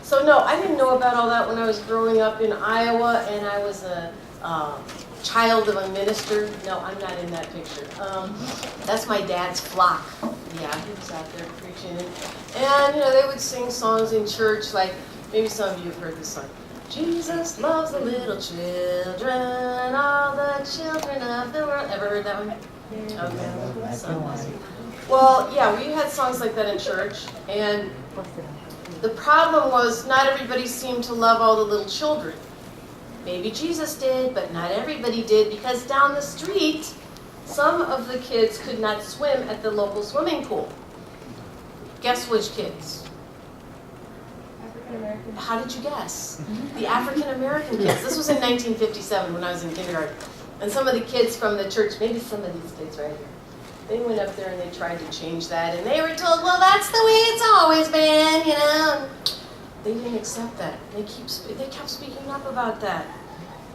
So no, I didn't know about all that when I was growing up in Iowa, and I was a child of a minister. No, I'm not in that picture. That's my dad's flock. Yeah, he was out there preaching. And they would sing songs in church, like maybe some of you have heard this song. Jesus loves the little children, all the children of the world. Ever heard that one? Okay. Well, yeah, we had songs like that in church, and the problem was not everybody seemed to love all the little children. Maybe Jesus did, but not everybody did, because down the street, some of the kids could not swim at the local swimming pool. Guess which kids? African American. How did you guess? The African American kids. This was in 1957 when I was in kindergarten. And some of the kids from the church, maybe some of these kids right here, they went up there and they tried to change that, and they were told, well, that's the way it's always been, They didn't accept that. They kept speaking up about that.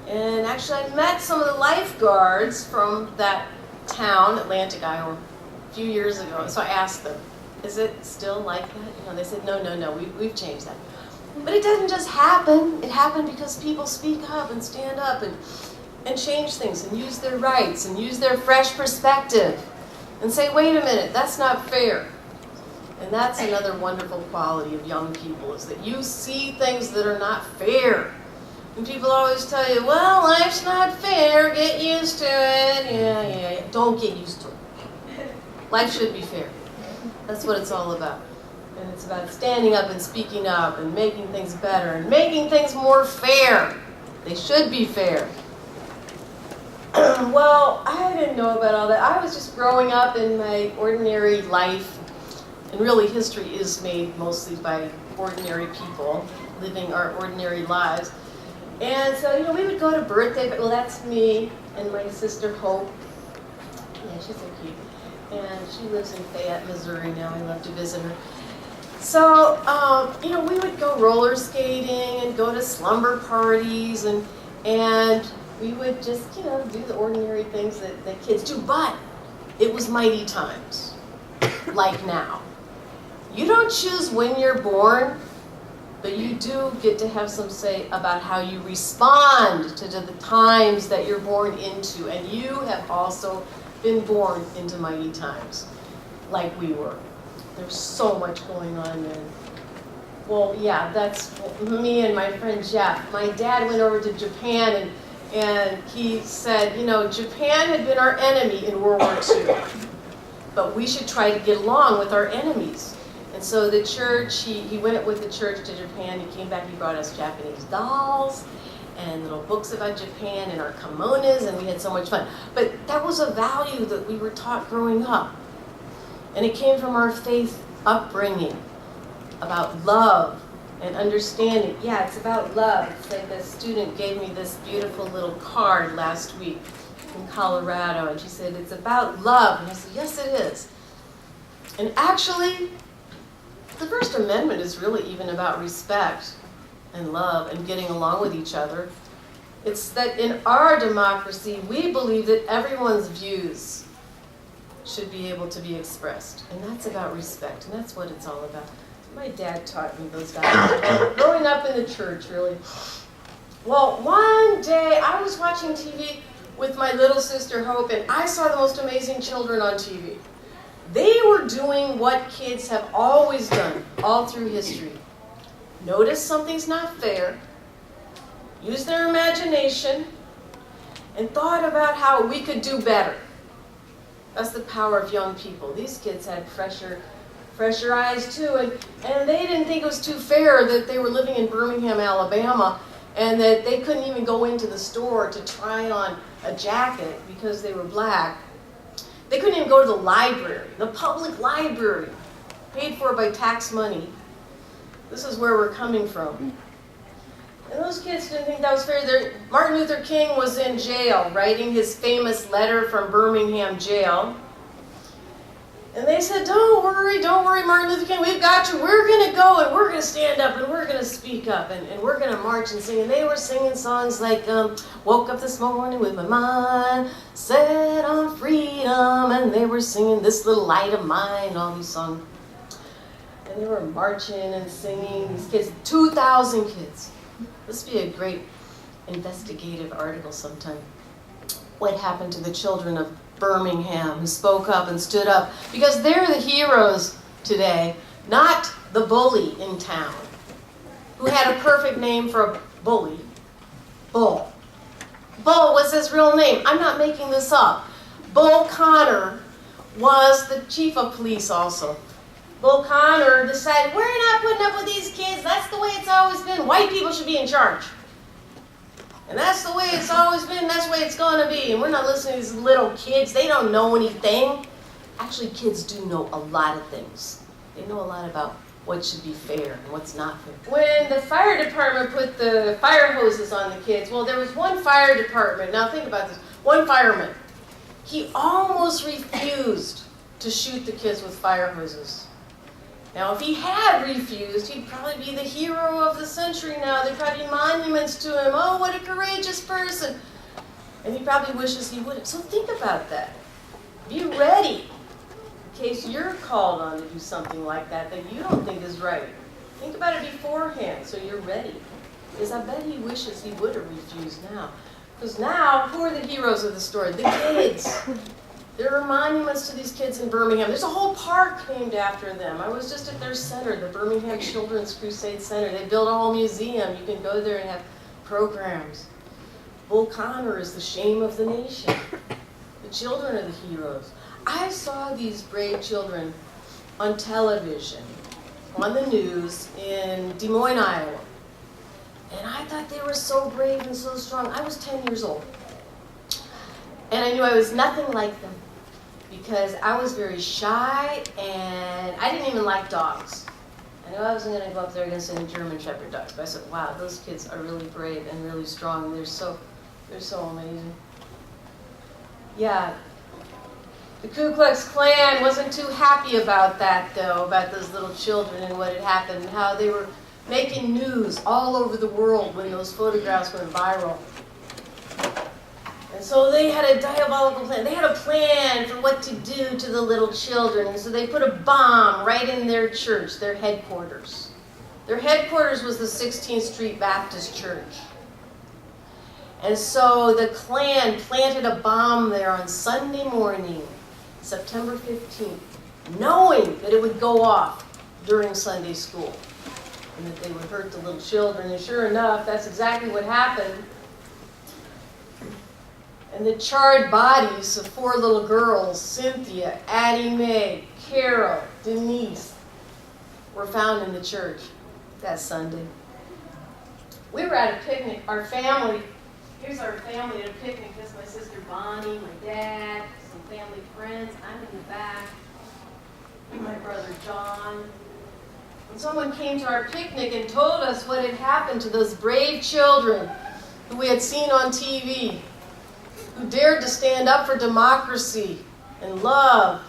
And actually, I met some of the lifeguards from that town, Atlantic, Iowa, a few years ago. And so I asked them, is it still like that? They said, no, we've changed that. But it doesn't just happen. It happened because people speak up and stand up and change things and use their rights and use their fresh perspective and say, wait a minute, that's not fair. And that's another wonderful quality of young people, is that you see things that are not fair. And people always tell you, well, life's not fair, get used to it. Yeah. Don't get used to it. Life should be fair. That's what it's all about. And it's about standing up and speaking up and making things better and making things more fair. They should be fair. Well, I didn't know about all that. I was just growing up in my ordinary life. And really, history is made mostly by ordinary people living our ordinary lives. And so, we would go to birthday, well, that's me and my sister Hope. Yeah, she's so cute. And she lives in Fayette, Missouri now. I love to visit her. So, we would go roller skating and go to slumber parties, and we would just, do the ordinary things that kids do. But it was mighty times, like now. You don't choose when you're born, but you do get to have some say about how you respond to the times that you're born into. And you have also been born into mighty times, like we were. There's so much going on then. Well, yeah, that's me and my friend Jeff. My dad went over to Japan, and he said, Japan had been our enemy in World War II, but we should try to get along with our enemies. And so the church, he went with the church to Japan. He came back, he brought us Japanese dolls and little books about Japan and our kimonos, and we had so much fun. But that was a value that we were taught growing up. And it came from our faith upbringing about love and understanding. Yeah, it's about love. It's like a student gave me this beautiful little card last week in Colorado, and she said, it's about love. And I said, yes, it is. And actually, the First Amendment is really even about respect and love and getting along with each other. It's that in our democracy, we believe that everyone's views should be able to be expressed. And that's about respect, and that's what it's all about. My dad taught me those values. Growing up in the church, really. Well, one day I was watching TV with my little sister Hope, and I saw the most amazing children on TV. They were doing what kids have always done all through history. Notice something's not fair, use their imagination, and thought about how we could do better. That's the power of young people. These kids had fresher eyes too, and they didn't think it was too fair that they were living in Birmingham, Alabama, and that they couldn't even go into the store to try on a jacket because they were black. They couldn't even go to the library, the public library, paid for by tax money. This is where we're coming from. And those kids didn't think that was fair. Martin Luther King was in jail, writing his famous letter from Birmingham jail. And they said, don't worry, Martin Luther King, we've got you. We're going to go, and we're going to stand up, and we're going to speak up, and we're going to march and sing. And they were singing songs like, woke up this morning with my mind set on freedom. And they were singing This Little Light of Mine, all these songs. And they were marching and singing. These kids 2,000 kids. This would be a great investigative article sometime. What happened to the children of Birmingham who spoke up and stood up? Because they're the heroes today, not the bully in town, who had a perfect name for a bully. Bull. Bull was his real name. I'm not making this up. Bull Connor was the chief of police also. Bull Connor decided, we're not putting up with these kids. That's the way it's always been. White people should be in charge. And that's the way it's always been. That's the way it's going to be. And we're not listening to these little kids. They don't know anything. Actually, kids do know a lot of things. They know a lot about what should be fair and what's not fair. When the fire department put the fire hoses on the kids, well, there was one fire department. Now think about this. One fireman. He almost refused to shoot the kids with fire hoses. Now, if he had refused, he'd probably be the hero of the century now. There'd probably be monuments to him. Oh, what a courageous person. And he probably wishes he would have. So think about that. Be ready in case you're called on to do something like that you don't think is right. Think about it beforehand so you're ready. Because I bet he wishes he would have refused now. Because now, who are the heroes of the story? The kids. There are monuments to these kids in Birmingham. There's a whole park named after them. I was just at their center, the Birmingham Children's Crusade Center. They built a whole museum. You can go there and have programs. Bull Connor is the shame of the nation. The children are the heroes. I saw these brave children on television, on the news in Des Moines, Iowa. And I thought they were so brave and so strong. I was 10 years old. And I knew I was nothing like them because I was very shy and I didn't even like dogs. I knew I wasn't going to go up there against any German Shepherd dogs, but I said, wow, those kids are really brave and really strong. They're so amazing. Yeah. The Ku Klux Klan wasn't too happy about that, though, about those little children and what had happened and how they were making news all over the world when those photographs went viral. And so they had a diabolical plan. They had a plan for what to do to the little children. And so they put a bomb right in their church, their headquarters. Their headquarters was the 16th Street Baptist Church. And so the Klan planted a bomb there on Sunday morning, September 15th, knowing that it would go off during Sunday school and that they would hurt the little children. And sure enough, that's exactly what happened. And the charred bodies of 4 little girls, Cynthia, Addie Mae, Carol, Denise, were found in the church that Sunday. We were at a picnic, our family. Here's our family at a picnic. This is my sister Bonnie, my dad, some family friends. I'm in the back. And my brother John. And someone came to our picnic and told us what had happened to those brave children who we had seen on TV, who dared to stand up for democracy and love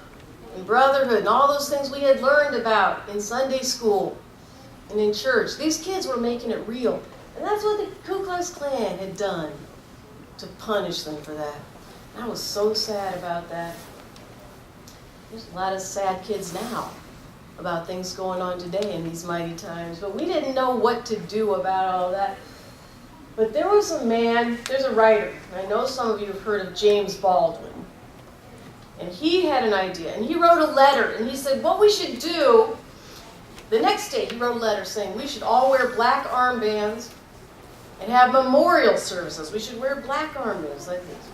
and brotherhood and all those things we had learned about in Sunday school and in church. These kids were making it real. And that's what the Ku Klux Klan had done to punish them for that. And I was so sad about that. There's a lot of sad kids now about things going on today in these mighty times. But we didn't know what to do about all that. But there was a man, there's a writer, and I know some of you have heard of James Baldwin. And he had an idea, and he wrote a letter, and he said what we should do, the next day he wrote a letter saying we should all wear black armbands and have memorial services. We should wear black armbands like this.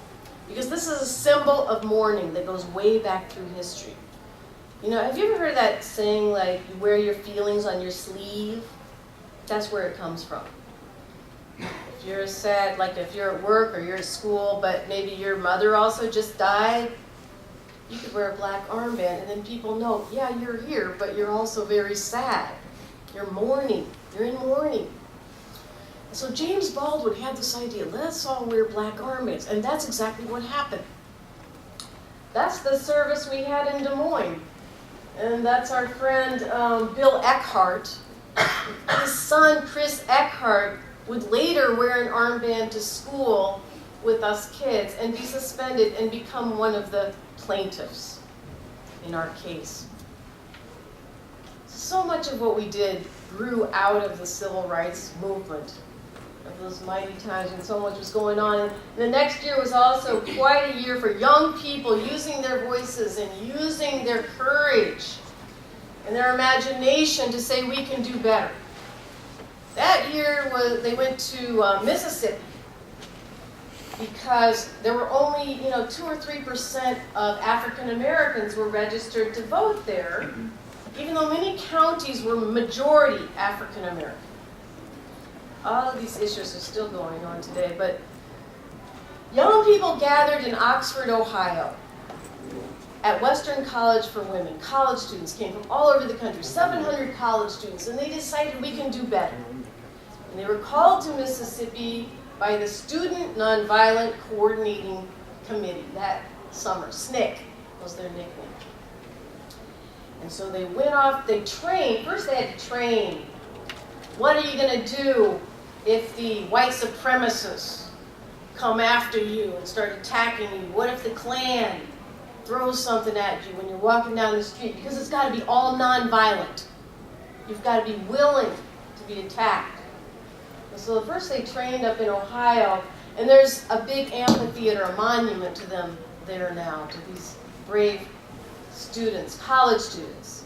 Because this is a symbol of mourning that goes way back through history. You know, have you ever heard that saying, like, you wear your feelings on your sleeve? That's where it comes from. If you're sad, like if you're at work or you're at school, but maybe your mother also just died, you could wear a black armband, and then people know, yeah, you're here, but you're also very sad. You're mourning. You're in mourning. So James Baldwin had this idea, let's all wear black armbands, and that's exactly what happened. That's the service we had in Des Moines, and that's our friend Bill Eckhart. His son, Chris Eckhart, would later wear an armband to school with us kids and be suspended and become one of the plaintiffs in our case. So much of what we did grew out of the civil rights movement, of those mighty times when so much was going on. And the next year was also quite a year for young people using their voices and using their courage and their imagination to say we can do better. That year they went to Mississippi because there were only 2 or 3% of African Americans were registered to vote there, even though many counties were majority African American. All of these issues are still going on today, but young people gathered in Oxford, Ohio, at Western College for Women. College students came from all over the country, 700 college students, and they decided we can do better. And they were called to Mississippi by the Student Nonviolent Coordinating Committee that summer. SNCC was their nickname. And so they went off, they trained. First they had to train. What are you going to do if the white supremacists come after you and start attacking you? What if the Klan throws something at you when you're walking down the street? Because it's got to be all nonviolent. You've got to be willing to be attacked. And so first they trained up in Ohio, and there's a big amphitheater, a monument to them there now, to these brave students, college students,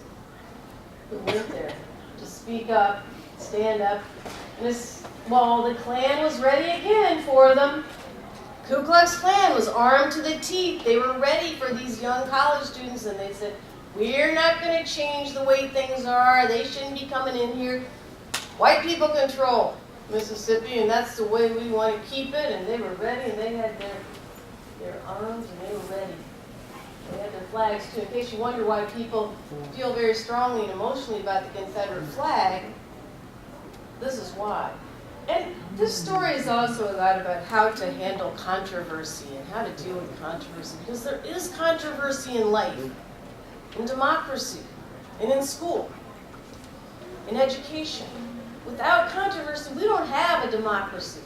who went there to speak up, stand up. And the Klan was ready again for them. Ku Klux Klan was armed to the teeth. They were ready for these young college students, and they said, we're not going to change the way things are. They shouldn't be coming in here. White people control Mississippi, and that's the way we want to keep it. And they were ready, and they had their arms, and they were ready. They had their flags, too. In case you wonder why people feel very strongly and emotionally about the Confederate flag, this is why. And this story is also a lot about how to handle controversy and how to deal with controversy, because there is controversy in life, in democracy, and in school, in education. Without controversy, we don't have a democracy.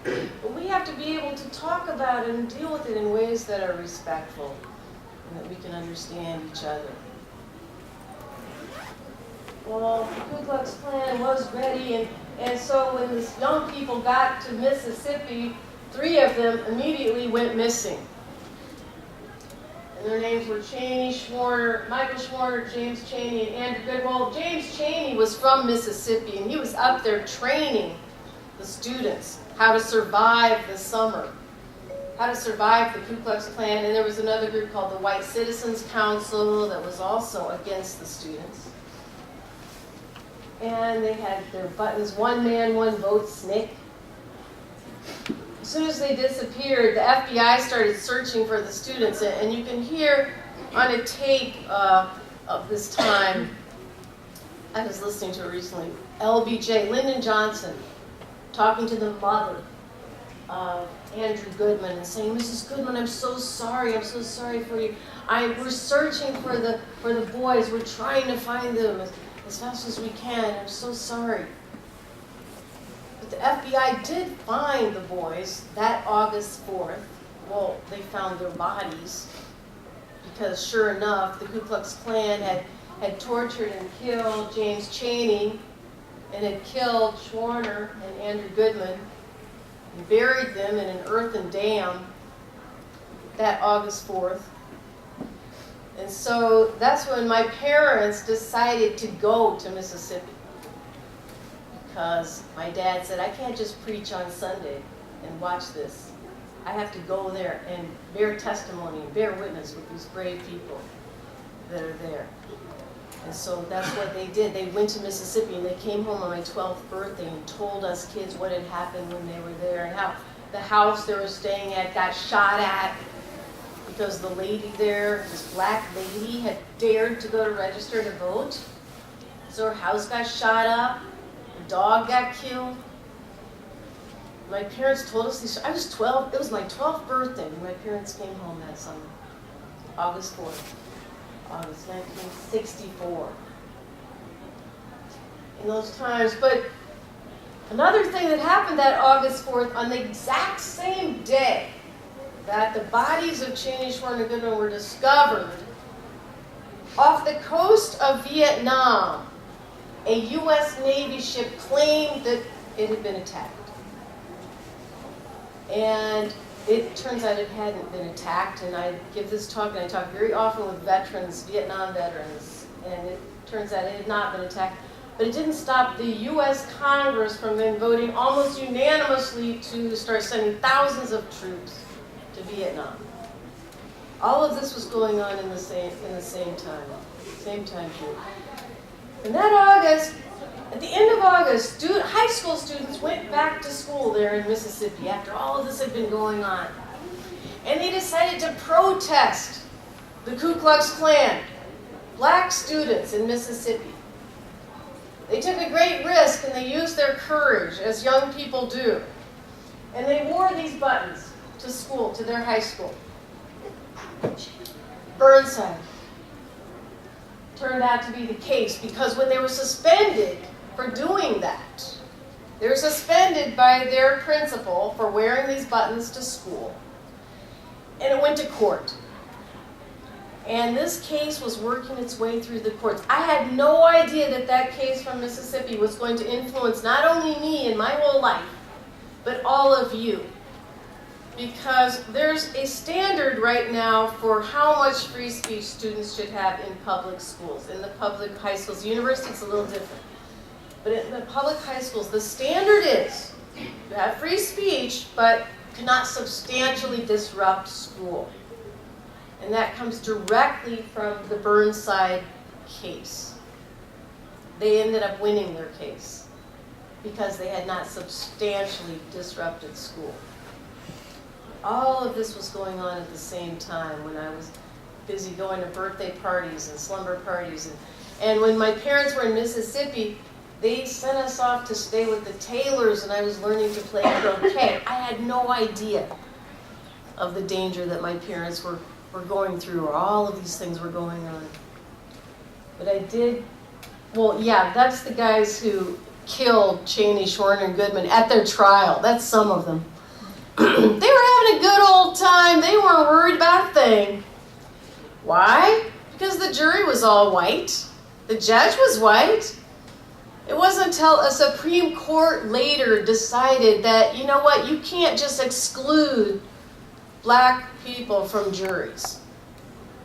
But we have to be able to talk about it and deal with it in ways that are respectful and that we can understand each other. Well, the Ku Klux Klan was ready, and so when these young people got to Mississippi, 3 of them immediately went missing. And their names were Michael Schwerner, James Chaney, and Andrew Goodman. Well, James Chaney was from Mississippi, and he was up there training the students how to survive the summer, how to survive the Ku Klux Klan. And there was another group called the White Citizens Council that was also against the students. And they had their buttons, one man, one vote, SNCC. As soon as they disappeared, the FBI started searching for the students. And you can hear on a tape of this time, I was listening to it recently, LBJ, Lyndon Johnson, talking to the mother of Andrew Goodman and saying, Mrs. Goodman, I'm so sorry for you. We're searching for the boys. We're trying to find them as fast as we can. I'm so sorry. But the FBI did find the boys that August 4th. Well, they found their bodies because sure enough, the Ku Klux Klan had tortured and killed James Chaney and had killed Schwerner and Andrew Goodman and buried them in an earthen dam that August 4th. And so that's when my parents decided to go to Mississippi, because my dad said, I can't just preach on Sunday and watch this. I have to go there and bear testimony and bear witness with these brave people that are there. And so that's what they did. They went to Mississippi, and they came home on my 12th birthday and told us kids what had happened when they were there and how the house they were staying at got shot at because the lady there, this black lady, had dared to go to register to vote. So her house got shot up, her dog got killed. My parents told us these. I was 12. It was my 12th birthday when my parents came home that summer, August 4th. August 1964. In those times. But another thing that happened that August 4th, on the exact same day that the bodies of Chaney, Schwerner, Goodman were discovered, off the coast of Vietnam, a U.S. Navy ship claimed that it had been attacked. And it turns out it hadn't been attacked, and I give this talk, and I talk very often with veterans, Vietnam veterans, and it turns out it had not been attacked. But it didn't stop the U.S. Congress from then voting almost unanimously to start sending thousands of troops to Vietnam. All of this was going on in the same time period. And that August, at the end of August, high school students went back to school there in Mississippi after all of this had been going on. And they decided to protest the Ku Klux Klan, black students in Mississippi. They took a great risk and they used their courage, as young people do. And they wore these buttons to school, to their high school. Burnside turned out to be the case because when they were suspended for doing that, they were suspended by their principal for wearing these buttons to school. And it went to court. And this case was working its way through the courts. I had no idea that that case from Mississippi was going to influence not only me in my whole life, but all of you. Because there's a standard right now for how much free speech students should have in public schools. In the public high schools, the university it's a little different. But in the public high schools, the standard is you have free speech, but cannot substantially disrupt school. And that comes directly from the Burnside case. They ended up winning their case because they had not substantially disrupted school. All of this was going on at the same time when I was busy going to birthday parties and slumber parties. And when my parents were in Mississippi, they sent us off to stay with the Taylors, and I was learning to play croquet. I had no idea of the danger that my parents were going through, or all of these things were going on. But I did, well, yeah, that's the guys who killed Cheney, Schwerner, and Goodman at their trial. That's some of them. They were having a good old time. They weren't worried about a thing. Why? Because the jury was all white. The judge was white. It wasn't until a Supreme Court later decided that, you know what, you can't just exclude black people from juries.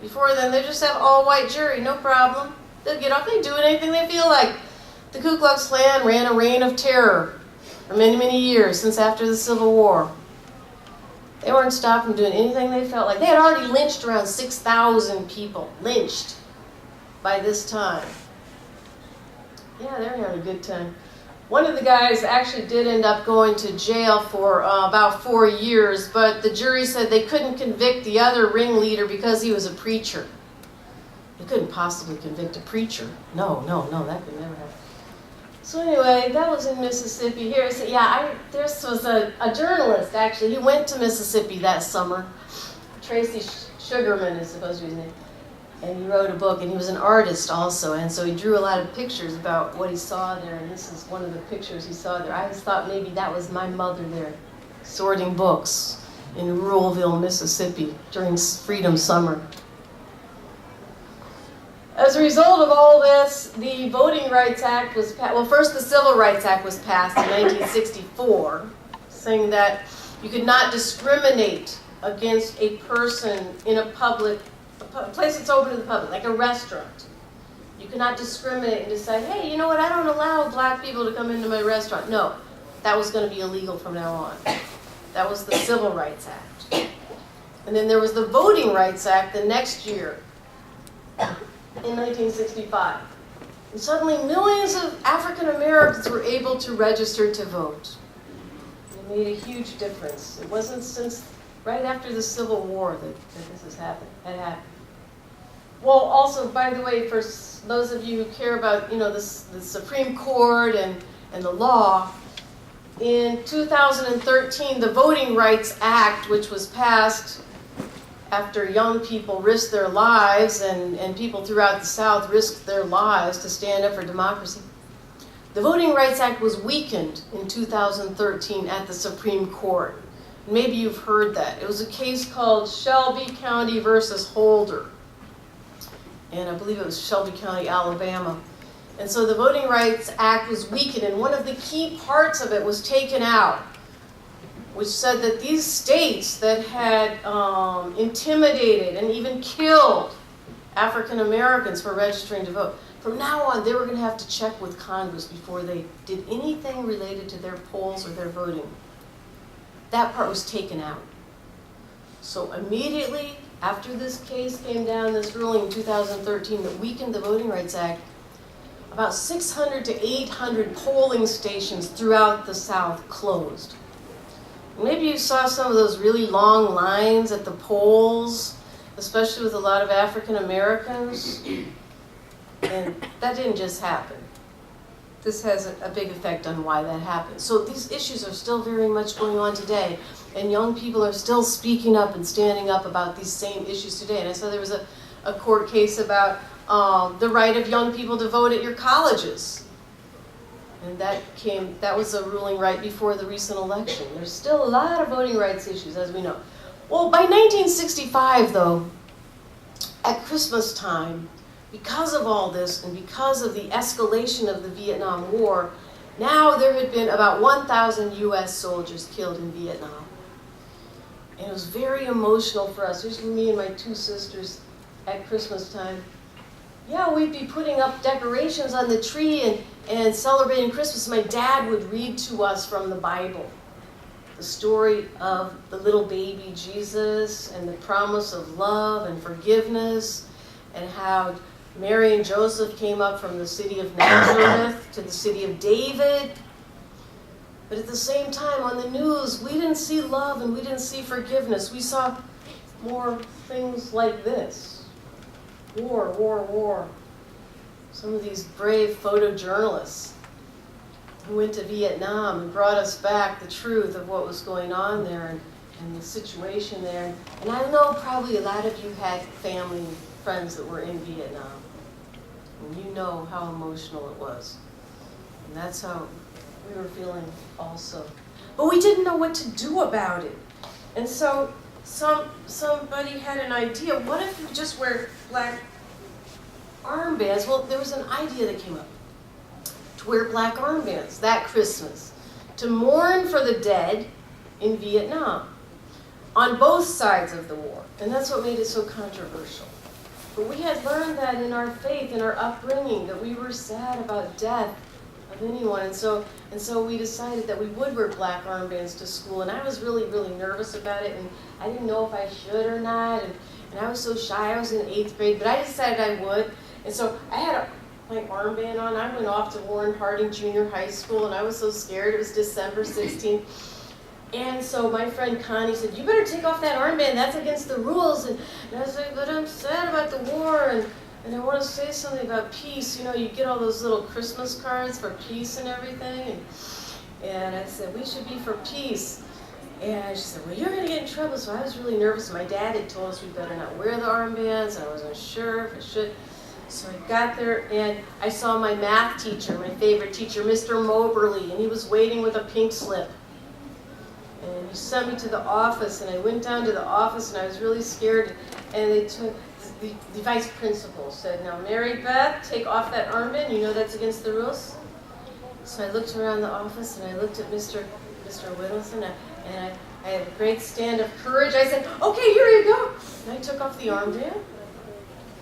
Before then, they just have all-white jury, no problem. They'll get off, they do anything they feel like. The Ku Klux Klan ran a reign of terror for many, many years, since after the Civil War. They weren't stopped from doing anything they felt like. They had already lynched around 6,000 people, lynched by this time. Yeah, they were having a good time. One of the guys actually did end up going to jail for about 4 years, but the jury said they couldn't convict the other ringleader because he was a preacher. They couldn't possibly convict a preacher. No, that could never happen. So anyway, that was in Mississippi. Here, so this was a journalist, actually. He went to Mississippi that summer. Tracy Sugarman is supposed to be his name. And he wrote a book, and he was an artist also, and so he drew a lot of pictures about what he saw there, and this is one of the pictures he saw there. I just thought maybe that was my mother there, sorting books in Ruralville, Mississippi during Freedom Summer. As a result of all this, the Voting Rights Act was passed. Well, first the Civil Rights Act was passed in 1964, saying that you could not discriminate against a person in a place that's open to the public, like a restaurant. You cannot discriminate and decide, hey, you know what, I don't allow black people to come into my restaurant. No, that was going to be illegal from now on. That was the Civil Rights Act. And then there was the Voting Rights Act the next year, in 1965. And suddenly millions of African Americans were able to register to vote. And it made a huge difference. It wasn't since right after the Civil War that this had happened. Well, also, by the way, for those of you who care about, the Supreme Court and the law, in 2013, the Voting Rights Act, which was passed after young people risked their lives and people throughout the South risked their lives to stand up for democracy, the Voting Rights Act was weakened in 2013 at the Supreme Court. Maybe you've heard that. It was a case called Shelby County versus Holder. And I believe it was Shelby County, Alabama. And so the Voting Rights Act was weakened, and one of the key parts of it was taken out, which said that these states that had intimidated and even killed African Americans for registering to vote, from now on they were going to have to check with Congress before they did anything related to their polls or their voting. That part was taken out. So immediately after this case came down, this ruling in 2013 that weakened the Voting Rights Act, about 600 to 800 polling stations throughout the South closed. Maybe you saw some of those really long lines at the polls, especially with a lot of African Americans. And that didn't just happen. This has a big effect on why that happened. So these issues are still very much going on today, and young people are still speaking up and standing up about these same issues today. And I saw there was a court case about the right of young people to vote at your colleges. And that was a ruling right before the recent election. There's still a lot of voting rights issues, as we know. Well, by 1965, though, at Christmas time, because of all this and because of the escalation of the Vietnam War, now there had been about 1,000 U.S. soldiers killed in Vietnam. And it was very emotional for us. Here's me and my two sisters at Christmas time. Yeah, we'd be putting up decorations on the tree and celebrating Christmas. My dad would read to us from the Bible the story of the little baby Jesus and the promise of love and forgiveness, and how Mary and Joseph came up from the city of Nazareth to the city of David. But at the same time, on the news, we didn't see love and we didn't see forgiveness. We saw more things like this. War, war, war. Some of these brave photojournalists who went to Vietnam and brought us back the truth of what was going on there and the situation there. And I know probably a lot of you had family and friends that were in Vietnam. And you know how emotional it was. And that's how we were feeling also. But we didn't know what to do about it. And so somebody had an idea. What if you just wear black armbands? Well, there was an idea that came up to wear black armbands that Christmas to mourn for the dead in Vietnam on both sides of the war. And that's what made it so controversial. But we had learned that in our faith, in our upbringing, that we were sad about death of anyone. And so we decided that we would wear black armbands to school. And I was really, really nervous about it. And I didn't know if I should or not. And I was so shy. I was in 8th grade. But I decided I would. And so I had my armband on. I went off to Warren Harding Junior High School. And I was so scared. It was December 16th. And so my friend Connie said, "You better take off that armband. That's against the rules." And I was like, "But I'm sad about the war. And I want to say something about peace. You know, you get all those little Christmas cards for peace and everything." And I said, "We should be for peace." And she said, "Well, you're going to get in trouble." So I was really nervous. My dad had told us we better not wear the armbands. I wasn't sure if I should. So I got there, and I saw my math teacher, my favorite teacher, Mr. Moberly, and he was waiting with a pink slip. And he sent me to the office, and I went down to the office, and I was really scared. And they took the vice principal said, "Now, Mary Beth, take off that armband. You know that's against the rules." So I looked around the office, and I looked at Mr. Whittleson, and I had a great stand of courage. I said, "Okay, here you go." And I took off the armband,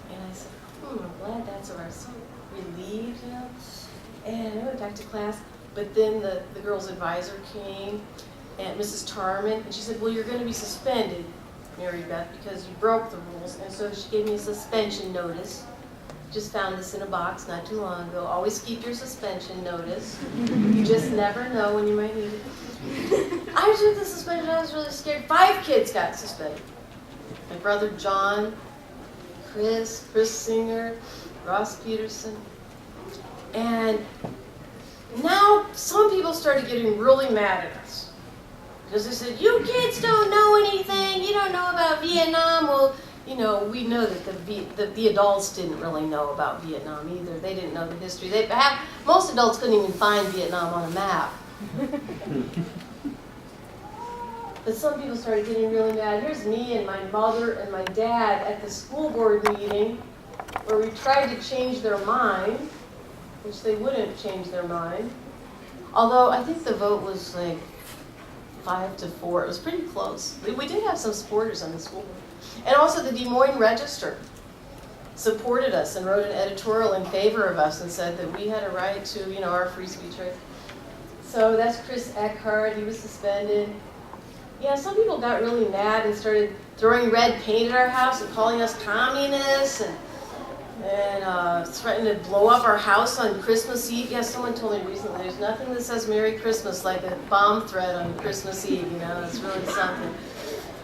and I said, I'm glad that's over. I was so relieved, you know. And I went back to class, but then the girl's advisor came, and Mrs. Tarman, and she said, "Well, you're going to be suspended, Mary Beth, because you broke the rules." And so she gave me a suspension notice. Just found this in a box not too long ago. Always keep your suspension notice. You just never know when you might need it. I took the suspension. I was really scared. 5 kids got suspended. My brother John, Chris Singer, Ross Peterson. And now some people started getting really mad at us. Because they said, "You kids don't know anything. You don't know about Vietnam." Well, you know, we know that the adults didn't really know about Vietnam either. They didn't know the history. Most adults couldn't even find Vietnam on a map. But some people started getting really mad. Here's me and my mother and my dad at the school board meeting where we tried to change their mind. which they wouldn't change their mind. Although I think the vote was like 5-4. It was pretty close. We did have some supporters on the school board. And also the Des Moines Register supported us and wrote an editorial in favor of us and said that we had a right to, you know, our free speech right. So that's Chris Eckhart. He was suspended. Yeah, some people got really mad and started throwing red paint at our house and calling us communists and threatened to blow up our house on Christmas Eve. Yeah, someone told me recently, there's nothing that says Merry Christmas like a bomb threat on Christmas Eve, you know, it's really something.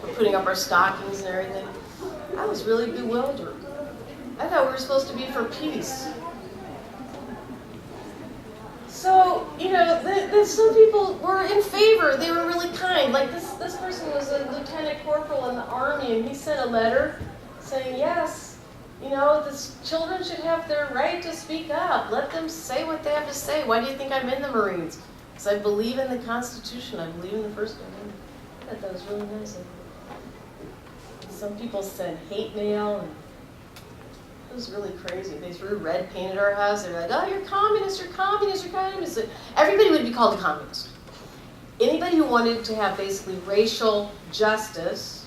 We're putting up our stockings and everything. I was really bewildered. I thought we were supposed to be for peace. So, you know, some people were in favor. They were really kind. Like this person was a lieutenant corporal in the Army, and he sent a letter saying, yes, you know, children should have their right to speak up. Let them say what they have to say. Why do you think I'm in the Marines? Because I believe in the Constitution. I believe in the First Amendment. I thought that was really nice of him. Some people sent hate mail, and it was really crazy. They threw red paint at our house. They were like, oh, you're communist, you're communist, you're communist. Everybody would be called a communist. Anybody who wanted to have basically racial justice,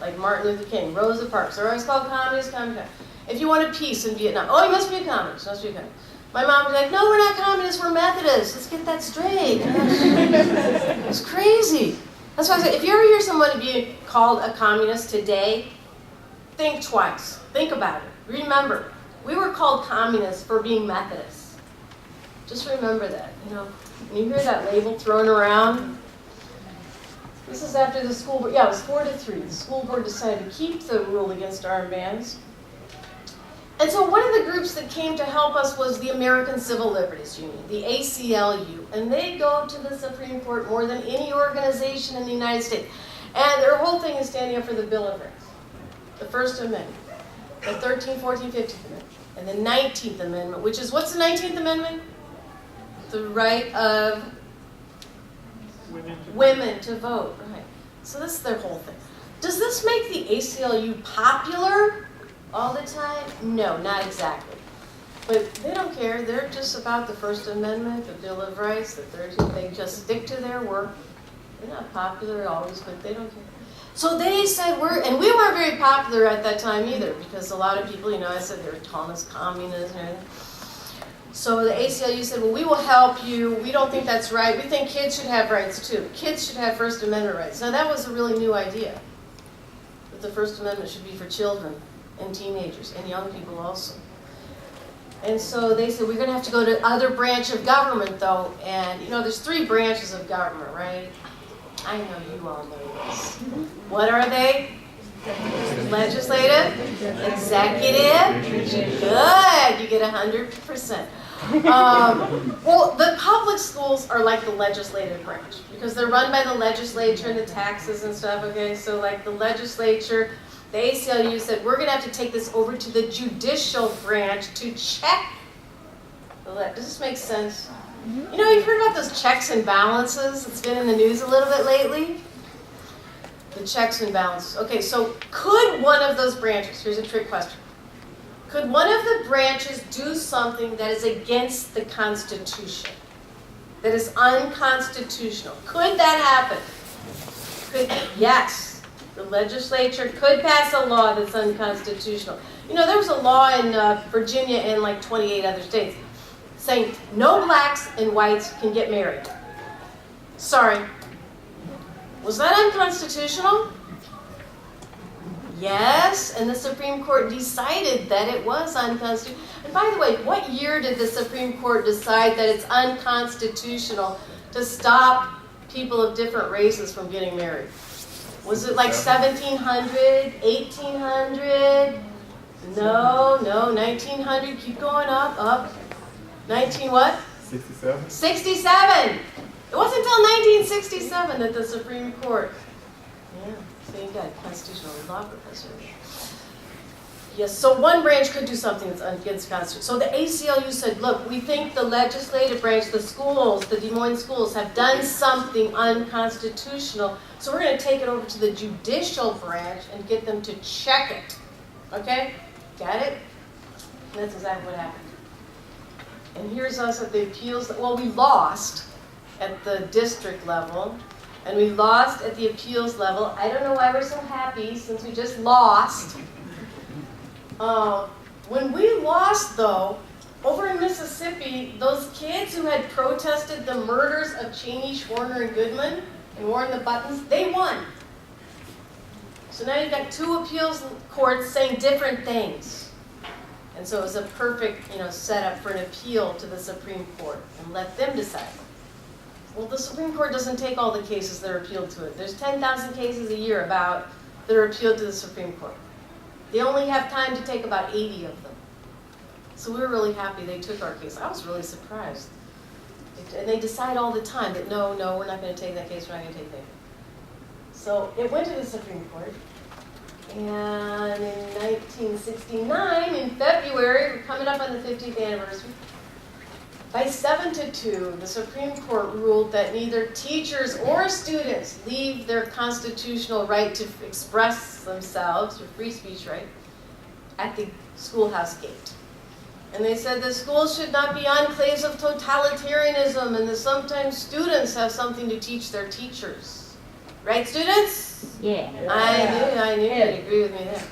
like Martin Luther King, Rosa Parks, they're always called communist, communist. If you wanted peace in Vietnam, oh, you must be a communist, must be a communist. My mom was like, no, we're not communists, we're Methodists. Let's get that straight. It was crazy. That's why I said, if you ever hear someone being called a communist today, think twice. Think about it. Remember, we were called communists for being Methodists. Just remember that. You know, when you hear that label thrown around, this is after the school board. Yeah, it was 4-3. The school board decided to keep the rule against armbands. And so one of the groups that came to help us was the American Civil Liberties Union, the ACLU. And they go to the Supreme Court more than any organization in the United States. And their whole thing is standing up for the Bill of Rights, the First Amendment, the 13th, 14th, 15th Amendment, and the 19th Amendment, which is, what's the 19th Amendment? The right of women to vote. Right. So this is their whole thing. Does this make the ACLU popular all the time? No, not exactly. But they don't care. They're just about the First Amendment, the Bill of Rights, the 13th. They just stick to their work. They're not popular always, but they don't care. So they said and we weren't very popular at that time either, because a lot of people, you know, I said they were calling us communists and everything. So the ACLU said, well, we will help you. We don't think that's right. We think kids should have rights too. Kids should have First Amendment rights. Now that was a really new idea, that the First Amendment should be for children and teenagers and young people also. And so they said, we're going to have to go to other branch of government though. And you know, there's 3 branches of government, right? I know you all know this. What are they? Legislative, executive. Good, you get 100%. Well, the public schools are like the legislative branch because they're run by the legislature and the taxes and stuff, okay? So like the legislature, the ACLU said, we're going to have to take this over to the judicial branch to check. Does this make sense? You know, you've heard about those checks and balances. It's been in the news a little bit lately. The checks and balances. Okay, so could one of those branches, here's a trick question. Could one of the branches do something that is against the Constitution? That is unconstitutional? Could that happen? Yes. The legislature could pass a law that's unconstitutional. You know, there was a law in Virginia and like 28 other states saying no blacks and whites can get married. Sorry. Was that unconstitutional? Yes, and the Supreme Court decided that it was unconstitutional. And by the way, what year did the Supreme Court decide that it's unconstitutional to stop people of different races from getting married? Was it like 1700, 1800? No, 1900, keep going up. 19 what? 67. 67! It wasn't until 1967 that the Supreme Court, yeah, so you got a constitutional law professor. Yes, so one branch could do something that's against the Constitution. So the ACLU said, look, we think the legislative branch, the schools, the Des Moines schools have done something unconstitutional, so we're going to take it over to the judicial branch and get them to check it. Okay? Got it? And that's exactly what happened. And here's us at the appeals, well, we lost at the district level, and we lost at the appeals level. I don't know why we're so happy since we just lost. When we lost, though, over in Mississippi, those kids who had protested the murders of Cheney, Schwerner, and Goodman and worn the buttons, they won. So now you've got two appeals courts saying different things. And so it was a perfect, setup for an appeal to the Supreme Court and let them decide. Well, the Supreme Court doesn't take all the cases that are appealed to it. There's 10,000 cases a year that are appealed to the Supreme Court. They only have time to take about 80 of them. So we were really happy they took our case. I was really surprised. And they decide all the time that no, we're not going to take that case, we're not going to take that case. So it went to the Supreme Court. And in 1969, in February, we're coming up on the 50th anniversary, by 7-2, the Supreme Court ruled that neither teachers or students leave their constitutional right to express themselves, or free speech right, at the schoolhouse gate. And they said the schools should not be enclaves of totalitarianism and that sometimes students have something to teach their teachers. Right, students? Yeah. I knew you'd agree with me there.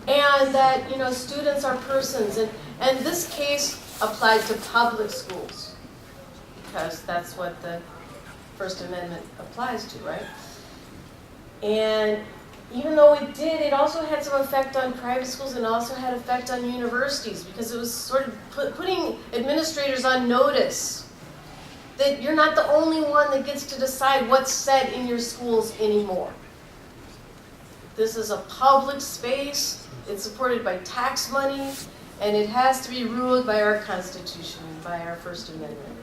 And that, students are persons. And this case applied to public schools because that's what the First Amendment applies to, right? And even though it also had some effect on private schools and also had effect on universities because it was sort of putting administrators on notice that you're not the only one that gets to decide what's said in your schools anymore. This is a public space, it's supported by tax money, and it has to be ruled by our Constitution, by our First Amendment.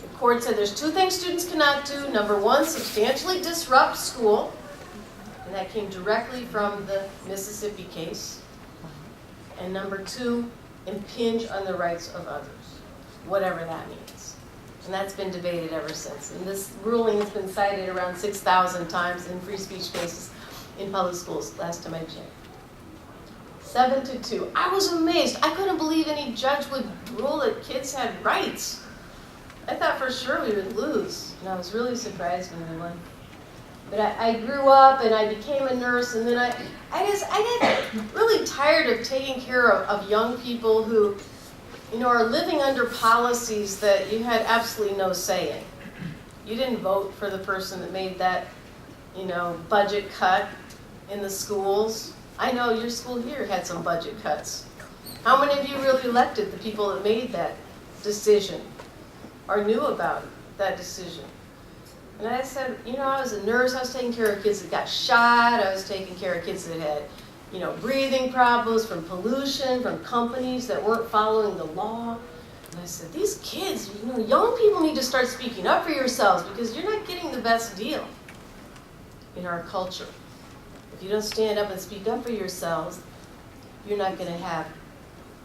The court said there's two things students cannot do. Number one, substantially disrupt school, and that came directly from the Mississippi case. And number two, impinge on the rights of others, whatever that means. And that's been debated ever since. And this ruling has been cited around 6,000 times in free speech cases in public schools, last time I checked. 7-2. I was amazed. I couldn't believe any judge would rule that kids had rights. I thought for sure we would lose. And I was really surprised when we won. But I grew up and I became a nurse, and then I got really tired of taking care of young people who, are living under policies that you had absolutely no say in. You didn't vote for the person that made that, budget cut in the schools. I know your school here had some budget cuts. How many of you really elected the people that made that decision or knew about that decision? And I said, I was a nurse, I was taking care of kids that got shot, I was taking care of kids that had, breathing problems from pollution, from companies that weren't following the law. And I said, these kids, young people need to start speaking up for yourselves because you're not getting the best deal in our culture. If you don't stand up and speak up for yourselves, you're not going to have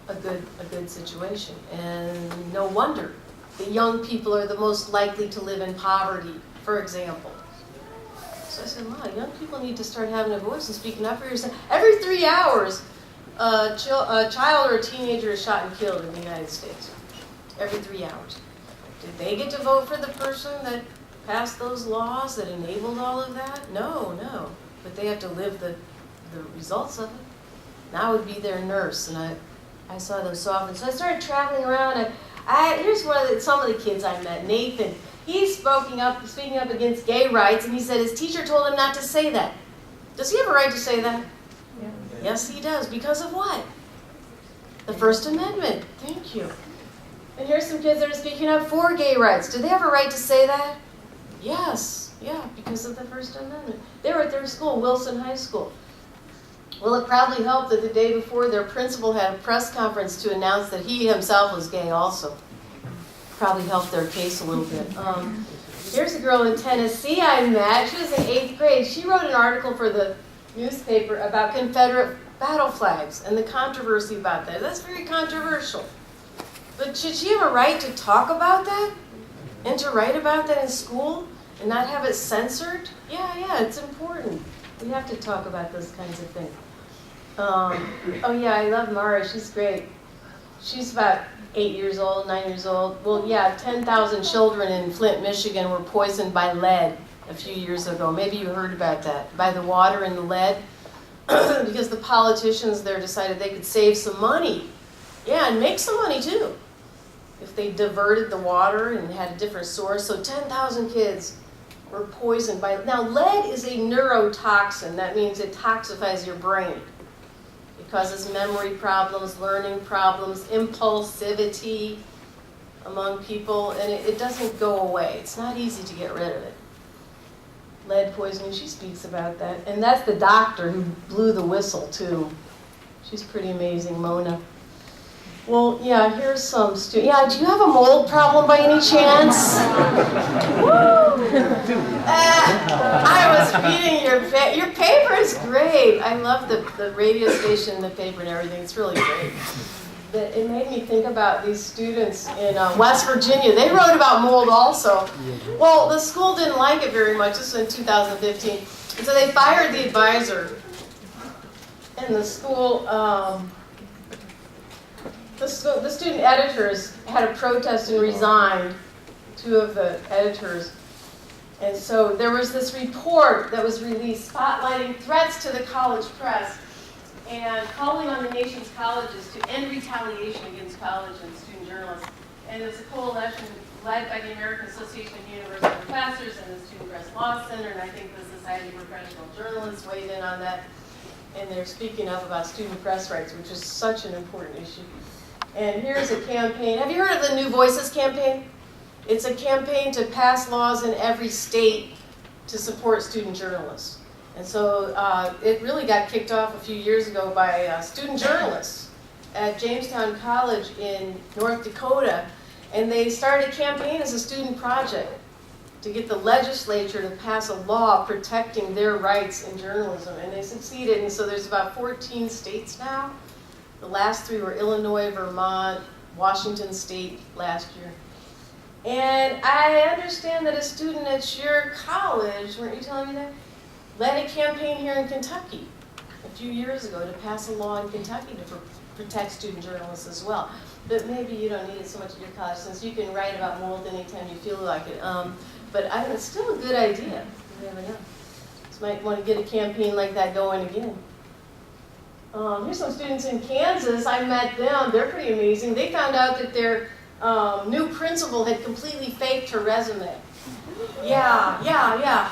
a good situation. And no wonder the young people are the most likely to live in poverty, for example. So I said, wow, young people need to start having a voice and speaking up for yourself. Every 3 hours, a child or a teenager is shot and killed in the United States. Every 3 hours. Did they get to vote for the person that passed those laws that enabled all of that? No. But they have to live the results of it. Now I would be their nurse, and I saw them so often. So I started traveling around. Here's some of the kids I met. Nathan, he's speaking up against gay rights, and he said his teacher told him not to say that. Does he have a right to say that? Yeah. Yes, he does. Because of what? The First Amendment. Thank you. And here's some kids that are speaking up for gay rights. Do they have a right to say that? Yes. Yeah, because of the First Amendment. They were at their school, Wilson High School. Well, it probably helped that the day before their principal had a press conference to announce that he himself was gay also. Probably helped their case a little bit. Here's a girl in Tennessee I met. She was in 8th grade. She wrote an article for the newspaper about Confederate battle flags and the controversy about that. That's very controversial. But should she have a right to talk about that? And to write about that in school? And not have it censored? Yeah, it's important. We have to talk about those kinds of things. I love Mara. She's great. She's about 8 years old, 9 years old. Well, yeah, 10,000 children in Flint, Michigan were poisoned by lead a few years ago. Maybe you heard about that, by the water and the lead, because the politicians there decided they could save some money. Yeah, and make some money too, if they diverted the water and had a different source. So 10,000 kids were poisoned by, now lead is a neurotoxin. That means it toxifies your brain. It causes memory problems, learning problems, impulsivity among people, and it doesn't go away. It's not easy to get rid of it. Lead poisoning, she speaks about that. And that's the doctor who blew the whistle too. She's pretty amazing, Mona. Well, yeah, here's some students. Yeah, do you have a mold problem by any chance? I was reading your paper is great. I love the radio station and the paper and everything. It's really great. But it made me think about these students in West Virginia. They wrote about mold also. Well, the school didn't like it very much. This was in 2015. And so they fired the advisor. And the school... The student editors had a protest and resigned, 2 of the editors. And so there was this report that was released spotlighting threats to the college press and calling on the nation's colleges to end retaliation against college and student journalists. And it was a coalition led by the American Association of University Professors and the Student Press Law Center, and I think the Society of Professional Journalists weighed in on that. And they're speaking up about student press rights, which is such an important issue. And here's a campaign. Have you heard of the New Voices campaign? It's a campaign to pass laws in every state to support student journalists. And so it really got kicked off a few years ago by student journalists at Jamestown College in North Dakota. And they started a campaign as a student project to get the legislature to pass a law protecting their rights in journalism. And they succeeded. And so there's about 14 states now. The last 3 were Illinois, Vermont, Washington State last year. And I understand that a student at your college, weren't you telling me that, led a campaign here in Kentucky a few years ago to pass a law in Kentucky to protect student journalists as well. But maybe you don't need it so much at your college, since you can write about mold anytime you feel like it. But it's still a good idea. You never know. So you might want to get a campaign like that going again. Here's some students in Kansas. I met them. They're pretty amazing. They found out that their new principal had completely faked her resume. Yeah.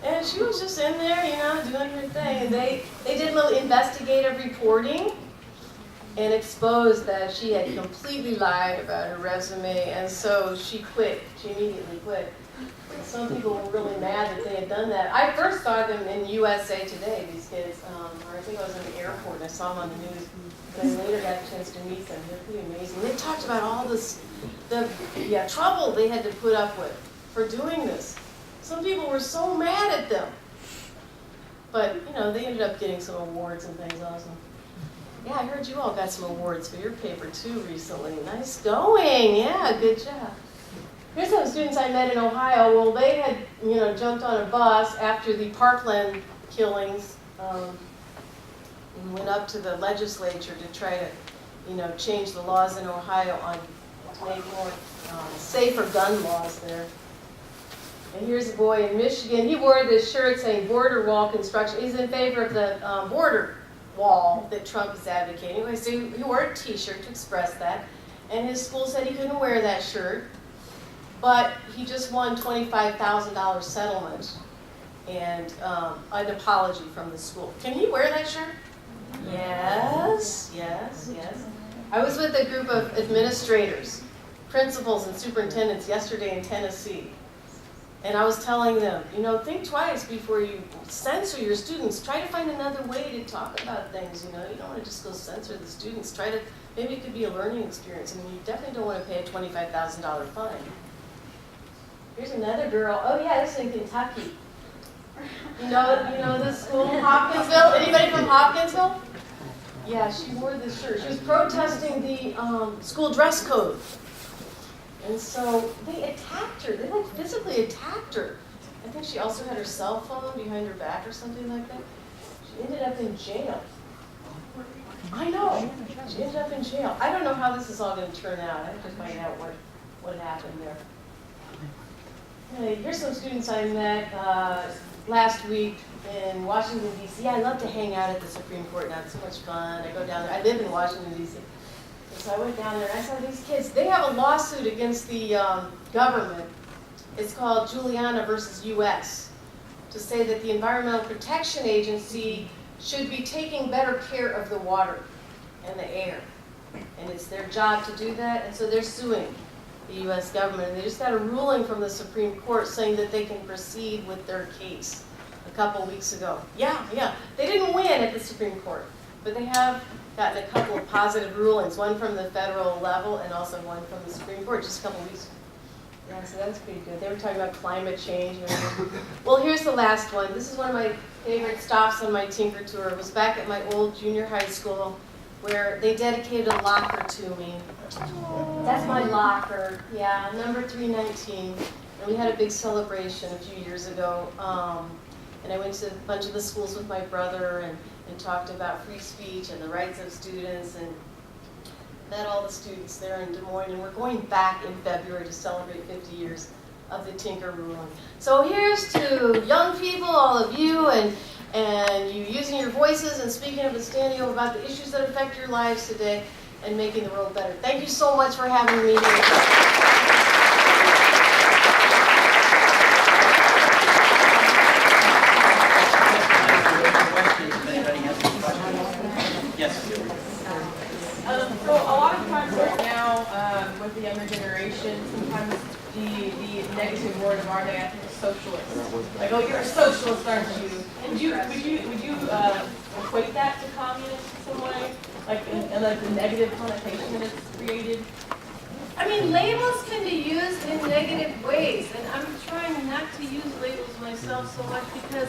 And she was just in there, doing her thing. And they did a little investigative reporting and exposed that she had completely lied about her resume. And so she quit. She immediately quit. And some people were really mad that they had done that. I first saw them in USA Today, these kids. Or I think I was in the airport and I saw them on the news. But I later got a chance to meet them. They're pretty amazing. They talked about all this, the trouble they had to put up with for doing this. Some people were so mad at them. But, they ended up getting some awards and things also. Yeah, I heard you all got some awards for your paper too recently. Nice going. Yeah, good job. Here's some students I met in Ohio. Well, they had, jumped on a bus after the Parkland killings and went up to the legislature to try to, change the laws in Ohio to make more safer gun laws there. And here's a boy in Michigan. He wore this shirt saying border wall construction. He's in favor of the border wall that Trump is advocating. Anyway, so he wore a t-shirt to express that. And his school said he couldn't wear that shirt. But he just won $25,000 settlement and an apology from the school. Can he wear that shirt? Yes. I was with a group of administrators, principals, and superintendents yesterday in Tennessee. And I was telling them, think twice before you censor your students. Try to find another way to talk about things, You don't want to just go censor the students. Maybe it could be a learning experience. You definitely don't want to pay a $25,000 fine. Here's another girl. Oh yeah, this is in Kentucky. You know the school, Hopkinsville? Anybody from Hopkinsville? Yeah, she wore this shirt. She was protesting the school dress code. And so they attacked her. They physically attacked her. I think she also had her cell phone behind her back or something like that. She ended up in jail. I know. She ended up in jail. I don't know how this is all going to turn out. I have to find out what happened there. Hey, here's some students I met last week in Washington, D.C. I love to hang out at the Supreme Court now. It's so much fun. I go down there. I live in Washington, D.C. And so I went down there and I saw these kids. They have a lawsuit against the government. It's called Juliana versus U.S. to say that the Environmental Protection Agency should be taking better care of the water and the air. And it's their job to do that, and so they're suing the U.S. government. And they just got a ruling from the Supreme Court saying that they can proceed with their case a couple weeks ago. Yeah. They didn't win at the Supreme Court, but they have gotten a couple of positive rulings, one from the federal level and also one from the Supreme Court just a couple weeks ago. Yeah, so that's pretty good. They were talking about climate change. Well, here's the last one. This is one of my favorite stops on my Tinker tour. It was back at my old junior high school where they dedicated a locker to me. That's my locker. Yeah, number 319. And we had a big celebration a few years ago. And I went to a bunch of the schools with my brother and talked about free speech and the rights of students and met all the students there in Des Moines, and we're going back in February to celebrate 50 years of the Tinker ruling. So here's to young people, all of you, and you using your voices and speaking up and standing up about the issues that affect your lives today and making the world better. Thank you so much for having me here. So a lot of times right now, with the younger generation, sometimes the negative word of our day, I think, is socialist. Like, oh, you're a socialist, aren't you? And would you equate that to communist in some way? Like, and like the negative connotation that it's created? I mean, labels can be used in negative ways, and I'm trying not to use labels myself so much because,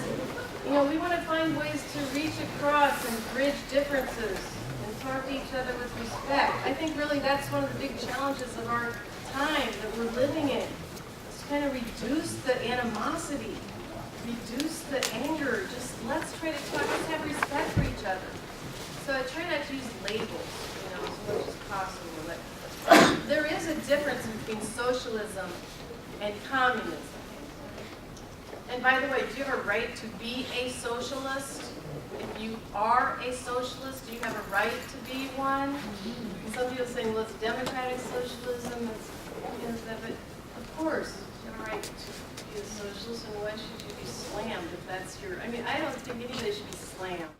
we want to find ways to reach across and bridge differences and talk to each other with respect. I think really that's one of the big challenges of our time that we're living in. Is to kind of reduce the animosity, reduce the anger. Just let's try to talk, let's have respect for each other. So I try not to use labels, as much as possible. But there is a difference between socialism and communism. And by the way, do you have a right to be a socialist? If you are a socialist, do you have a right to be one? And some people are saying, well, it's democratic socialism, it's communism, but of course, you have a right to be a socialist, and why should you be slammed if that's your, I don't think anybody should be slammed.